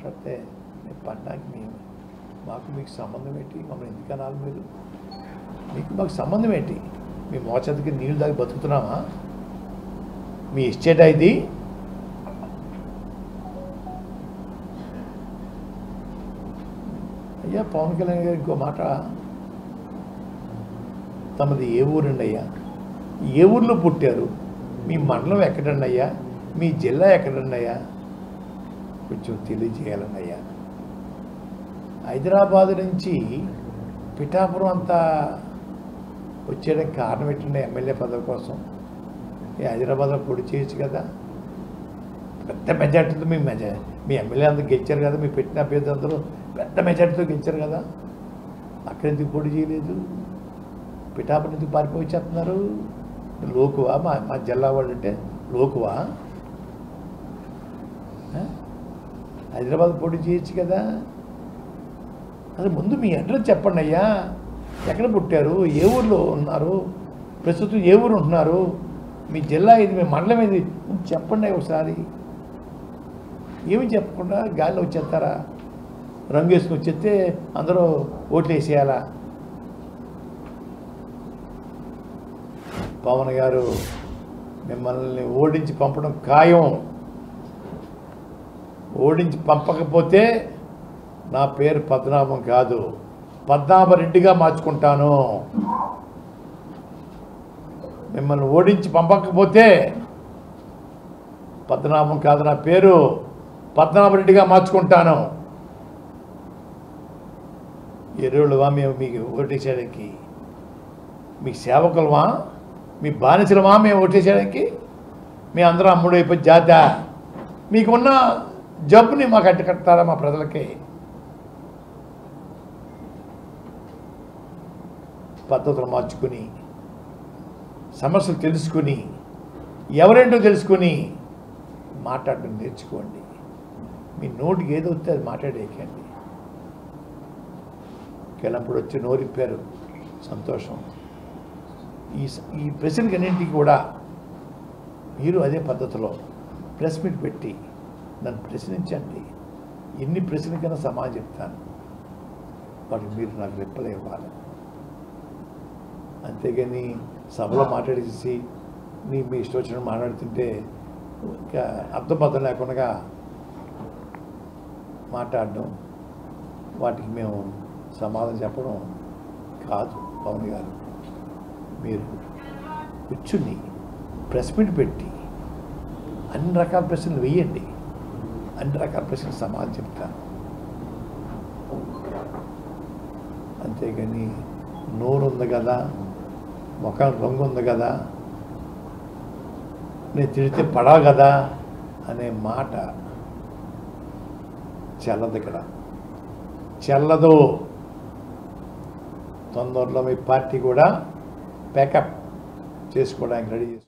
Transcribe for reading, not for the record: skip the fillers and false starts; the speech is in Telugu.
మాట్లాడితే నేను పడ్డానికి మీకు సంబంధం ఏంటి? మమ్మల్ని ఎందుకు అనాలి? మాకు సంబంధం ఏంటి? మీ మోచేతికి నీళ్ళు దాకా బతుకుతున్నామా? మీ ఎస్టేటా ఇది? అయ్యా పవన్ కళ్యాణ్ గారు ఇంకో మాట, తమది ఏ ఊరండి అయ్యా? ఏ ఊర్లో పుట్టారు? మీ మండలం ఎక్కడండి అయ్యా? మీ జిల్లా ఎక్కడండి అయ్యా? కొంచెం తెలియజేయాలండి అయ్యా. హైదరాబాద్ నుంచి పిఠాపురం అంతా వచ్చేయడానికి కారణం ఏంటండి? ఎమ్మెల్యే పదవి కోసం. హైదరాబాద్లో పొడి చేయొచ్చు కదా. పెద్ద మెజార్టీతో మీ ఎమ్మెల్యే అందరూ గెలిచారు కదా, మీ పెట్టిన అభ్యర్థి అందరూ పెద్ద మెజార్టీతో గెలిచారు కదా. అక్కడ ఎందుకు పొడి చేయలేదు? పిఠాపురం ఎందుకు పారిపోయి వచ్చేస్తున్నారు? లోకువా? మా జిల్లా వాళ్ళు అంటే లోకువా? హైదరాబాద్ పొడి చేయొచ్చు కదా. అసలు ముందు మీ అడ్రస్ చెప్పండి అయ్యా. ఎక్కడ పుట్టారు? ఏ ఊర్లో ఉన్నారు? ప్రస్తుతం ఏ ఊరు ఉంటున్నారు? మీ జిల్లా ఇది, మీ మండలం ఇది చెప్పండి ఒకసారి. ఏమి చెప్పకుండా గాలిలో వచ్చేస్తారా? రంగు వేసుకుని వచ్చేస్తే అందరూ ఓట్లు వేసేయాలా? పవన్ గారు మిమ్మల్ని ఓడించి పంపడం ఖాయం. ఓడించి పంపకపోతే నా పేరు పద్మనాభం కాదు, పద్మనాభరెడ్డిగా మార్చుకుంటాను. మిమ్మల్ని ఓడించి పంపకపోతే పద్మనాభం కాదు, నా పేరు పద్మనాభరెడ్డిగా మార్చుకుంటాను. ఎరువులువా మేము మీకు ఓటేసేయడానికి? మీ సేవకులమా? మీ బానిసలమా మేము ఓటేసేయడానికి? మీ అందరూ అమ్ముడు అయిపోయి జాత మీకున్న జబ్బుని మాకు అడ్డుకడతారా? మా ప్రజలకి పద్ధతులు మార్చుకుని, సమస్యలు తెలుసుకుని, ఎవరేంటో తెలుసుకుని మాట్లాడడం నేర్చుకోండి. మీ నోటికి ఏదో వస్తే అది మాట్లాడేయకండి. కెళ్ళప్పుడు వచ్చి నోరిప్పారు, సంతోషం. ఈ ప్రశ్నలన్నింటికి కూడా మీరు అదే పద్ధతిలో ప్రెస్ మీట్ పెట్టి నన్ను ప్రశ్నించండి. ఎన్ని ప్రశ్నలకైనా సమాధానం చెప్తాను. వాటికి మీరు నాకు రిప్లై ఇవ్వాలి. అంతేగాని సభలో మాట్లాడేసి మీ ఇష్టం వచ్చిన మాట్లాడుతుంటే ఇంకా అర్థం లేకుండా మాట్లాడడం, వాటికి మేము సమాధానం చెప్పడం కాదు. పవన్ గారు, మీరు కూర్చుని ప్రెస్ మీట్ పెట్టి అన్ని రకాల ప్రశ్నలు వేయండి. అన్ని రకాల ప్రశ్నలు సమాధానం చెప్తాను. అంతేగాని నోరు ఉంది కదా, ముఖం రంగు ఉంది కదా, నేను తిడితే పడవ కదా అనే మాట చెల్లదు. ఇక్కడ చెల్లదు. తొందరలో మీ పార్టీ కూడా ప్యాకప్ చేసుకోవడానికి రెడీ చేస్తుంది.